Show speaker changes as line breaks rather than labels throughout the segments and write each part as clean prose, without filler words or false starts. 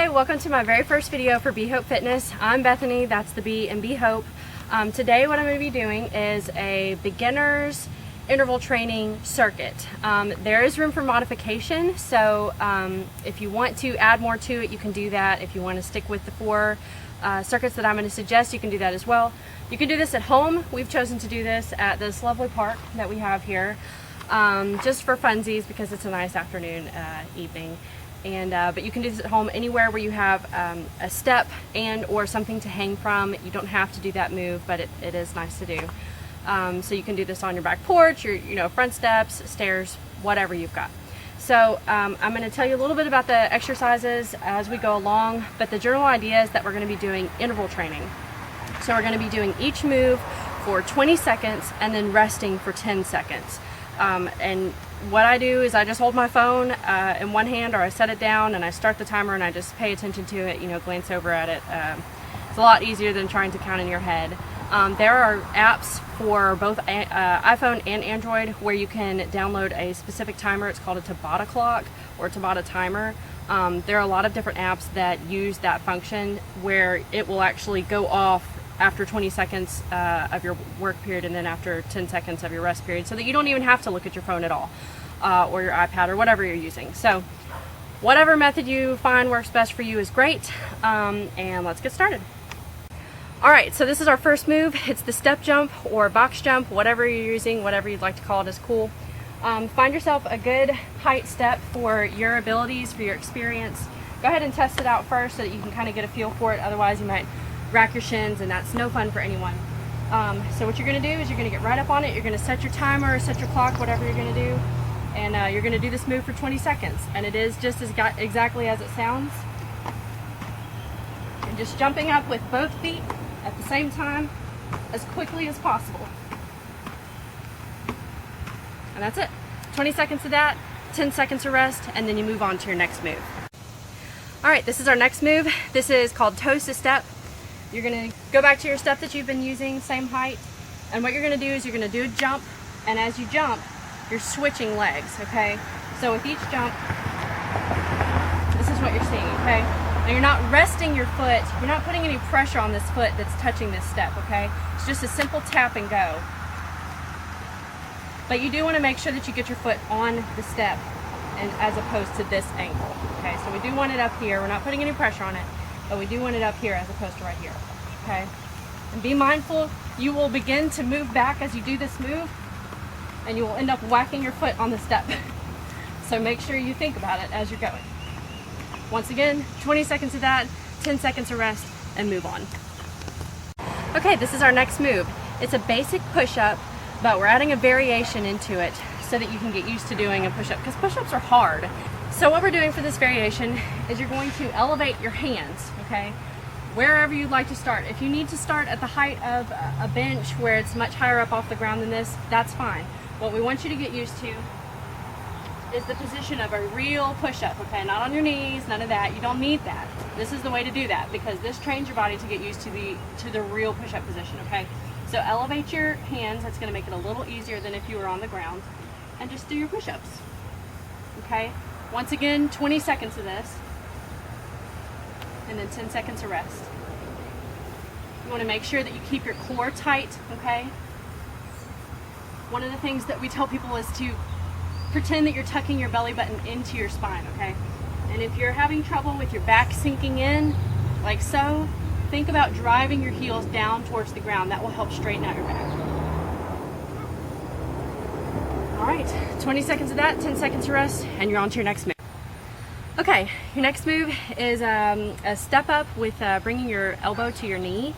Hi, welcome to my very first video for Be Hope Fitness. I'm Bethany, that's the B in Be Hope. Today what I'm going to be doing is a beginner's interval training circuit. There is room for modification, so if you want to add more to it, you can do that. If you want to stick with the four circuits that I'm going to suggest, you can do that as well. You can do this at home. We've chosen to do this at this lovely park that we have here, just for funsies because it's a nice afternoon, evening. But you can do this at home anywhere where you have a step and or something to hang from. You don't have to do that move, but it is nice to do. So you can do this on your back porch, your front steps, stairs, whatever you've got. So I'm going to tell you a little bit about the exercises as we go along, but the general idea is that we're going to be doing interval training. So we're going to be doing each move for 20 seconds and then resting for 10 seconds. And what I do is I just hold my phone in one hand, or I set it down and I start the timer and I just pay attention to it, glance over at it. It's a lot easier than trying to count in your head. There are apps for both iPhone and Android where you can download a specific timer. It's called a Tabata clock or Tabata timer. There are a lot of different apps that use that function where it will actually go off after 20 seconds of your work period and then after 10 seconds of your rest period, so that you don't even have to look at your phone at all, or your iPad or whatever you're using. So whatever method you find works best for you is great, and let's get started. Alright, so this is our first move. It's the step jump or box jump, whatever you're using, whatever you'd like to call it is cool. Find yourself a good height step for your abilities, for your experience. Go ahead and test it out first so that you can kind of get a feel for it, otherwise you might rack your shins, and that's no fun for anyone. So what you're going to do is you're going to get right up on it. You're going to set your timer, set your clock, whatever you're going to do, and you're going to do this move for 20 seconds. And it is just exactly as it sounds. You're just jumping up with both feet at the same time as quickly as possible. And that's it. 20 seconds of that, 10 seconds of rest, and then you move on to your next move. Alright, this is our next move. This is called toes to step. You're going to go back to your step that you've been using, same height, and what you're going to do is you're going to do a jump, and as you jump, you're switching legs, okay? So with each jump, this is what you're seeing, okay? Now you're not resting your foot, you're not putting any pressure on this foot that's touching this step, okay? It's just a simple tap and go. But you do want to make sure that you get your foot on the step, and as opposed to this angle, okay? So we do want it up here, we're not putting any pressure on it, but we do want it up here as opposed to right here, okay? And be mindful, you will begin to move back as you do this move, and you will end up whacking your foot on the step. So make sure you think about it as you're going. Once again, 20 seconds of that, 10 seconds of rest, and move on. Okay, this is our next move. It's a basic push-up, but we're adding a variation into it so that you can get used to doing a push-up, because push-ups are hard. So what we're doing for this variation is you're going to elevate your hands, okay? Wherever you'd like to start. If you need to start at the height of a bench where it's much higher up off the ground than this, that's fine. What we want you to get used to is the position of a real push-up, okay? Not on your knees, none of that. You don't need that. This is the way to do that because this trains your body to get used to the real push-up position, okay? So elevate your hands. That's going to make it a little easier than if you were on the ground. And just do your push-ups, okay? Once again, 20 seconds of this, and then 10 seconds of rest. You want to make sure that you keep your core tight, okay? One of the things that we tell people is to pretend that you're tucking your belly button into your spine, okay? And if you're having trouble with your back sinking in, like so, think about driving your heels down towards the ground. That will help straighten out your back. Alright, 20 seconds of that, 10 seconds of rest, and you're on to your next move. Okay, your next move is a step up with bringing your elbow to your knee.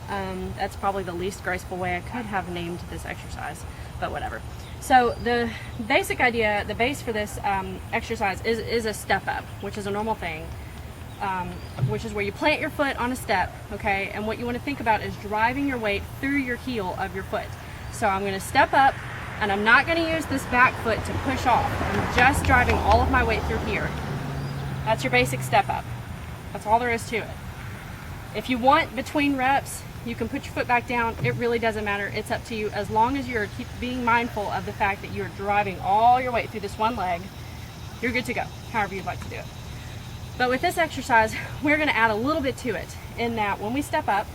That's probably the least graceful way I could have named this exercise, but whatever. So the basic idea, the base for this exercise is a step up, which is a normal thing, which is where you plant your foot on a step, okay? And what you want to think about is driving your weight through your heel of your foot. So I'm going to step up, and I'm not going to use this back foot to push off. I'm just driving all of my weight through here. That's your basic step up. That's all there is to it. If you want between reps, you can put your foot back down. It really doesn't matter. It's up to you. As long as you're being mindful of the fact that you're driving all your weight through this one leg, you're good to go, however you'd like to do it. But with this exercise, we're gonna add a little bit to it in that when we step up,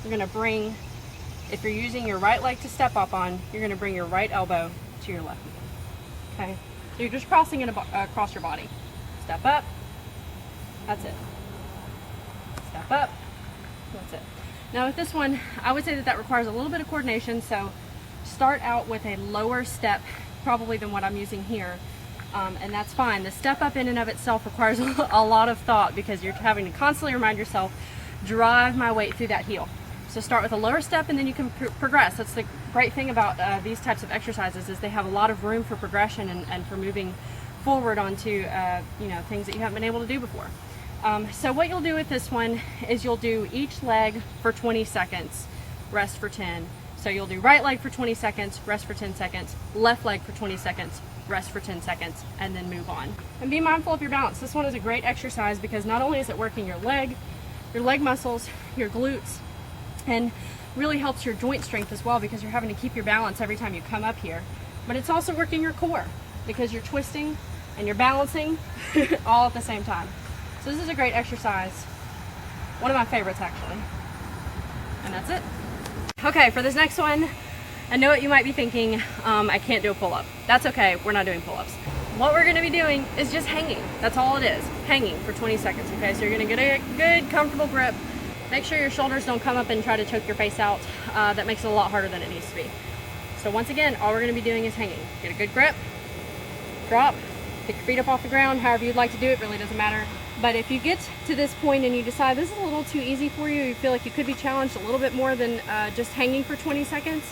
we're gonna bring, if you're using your right leg to step up on, you're gonna bring your right elbow to your left knee, okay? So you're just crossing it across your body. Step up, that's it. Step up, that's it. Now with this one, I would say that that requires a little bit of coordination, so start out with a lower step probably than what I'm using here, and that's fine. The step up in and of itself requires a lot of thought because you're having to constantly remind yourself, drive my weight through that heel. So start with a lower step and then you can progress. That's the great thing about these types of exercises is they have a lot of room for progression and for moving forward onto you know, things that you haven't been able to do before. So what you'll do with this one is you'll do each leg for 20 seconds, rest for 10. So you'll do right leg for 20 seconds, rest for 10 seconds, left leg for 20 seconds, rest for 10 seconds, and then move on. And be mindful of your balance. This one is a great exercise because not only is it working your leg muscles, your glutes, and really helps your joint strength as well because you're having to keep your balance every time you come up here. But it's also working your core because you're twisting and you're balancing all at the same time. So this is a great exercise. One of my favorites actually. And that's it. Okay, for this next one, I know what you might be thinking, I can't do a pull-up. That's okay, we're not doing pull-ups. What we're gonna be doing is just hanging. That's all it is, hanging for 20 seconds, okay? So you're gonna get a good, comfortable grip. Make sure your shoulders don't come up and try to choke your face out. That makes it a lot harder than it needs to be. So once again, all we're gonna be doing is hanging. Get a good grip, drop, pick your feet up off the ground, however you'd like to do it, really doesn't matter. But if you get to this point and you decide this is a little too easy for you, you feel like you could be challenged a little bit more than just hanging for 20 seconds,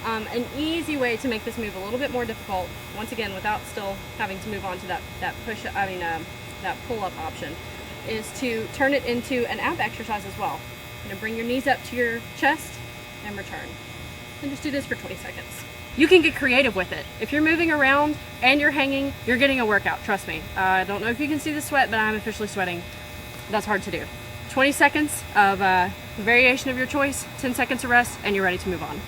an easy way to make this move a little bit more difficult, once again without still having to move on to that pull-up option, is to turn it into an ab exercise as well. You're gonna bring your knees up to your chest and return. And just do this for 20 seconds. You can get creative with it. If you're moving around and you're hanging, you're getting a workout, trust me. I don't know if you can see the sweat, but I'm officially sweating. That's hard to do. 20 seconds of variation of your choice, 10 seconds of rest, and you're ready to move on.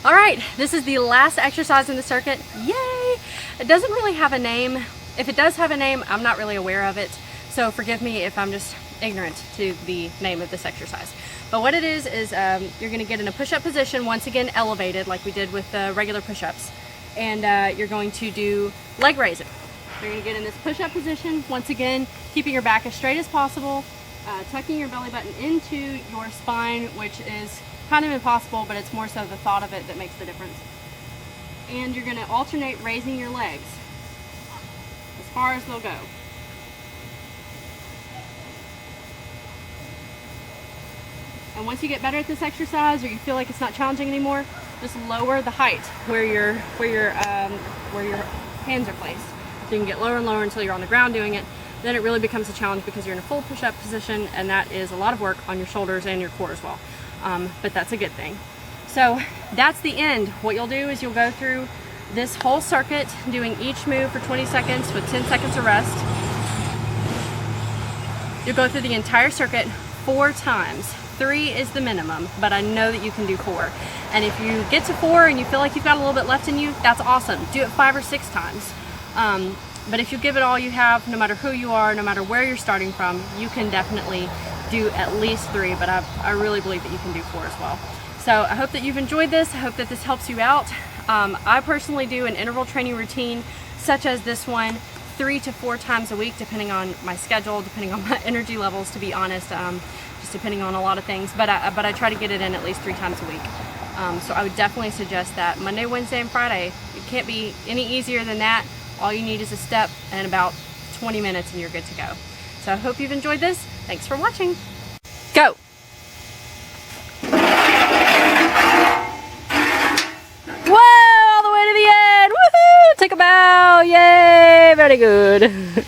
All right, this is the last exercise in the circuit. Yay! It doesn't really have a name. If it does have a name, I'm not really aware of it. So forgive me if I'm just ignorant to the name of this exercise. But what it is you're gonna get in a push-up position, once again elevated like we did with the regular push-ups. And you're going to do leg raising. You're gonna get in this push-up position, once again, keeping your back as straight as possible, tucking your belly button into your spine, which is kind of impossible, but it's more so the thought of it that makes the difference. And you're gonna alternate raising your legs as far as they'll go. And once you get better at this exercise, or you feel like it's not challenging anymore, just lower the height where your hands are placed. So you can get lower and lower until you're on the ground doing it. Then it really becomes a challenge because you're in a full push-up position, and that is a lot of work on your shoulders and your core as well. But that's a good thing. So that's the end. What you'll do is you'll go through this whole circuit, doing each move for 20 seconds with 10 seconds of rest. You'll go through the entire circuit 4 times. 3 is the minimum, but I know that you can do 4. And if you get to 4 and you feel like you've got a little bit left in you, that's awesome. Do it 5 or 6 times. But if you give it all you have, no matter who you are, no matter where you're starting from, you can definitely do at least 3, but I really believe that you can do 4 as well. So I hope that you've enjoyed this. I hope that this helps you out. I personally do an interval training routine such as this one 3 to 4 times a week, depending on my schedule, depending on my energy levels, to be honest, just depending on a lot of things, but I try to get it in at least 3 times a week. So I would definitely suggest that Monday, Wednesday, and Friday. It can't be any easier than that. All you need is a step and about 20 minutes and you're good to go. So I hope you've enjoyed this. Thanks for watching. Go! Whoa! All the way to the end! Woohoo! Take a bow! Yay! Very good.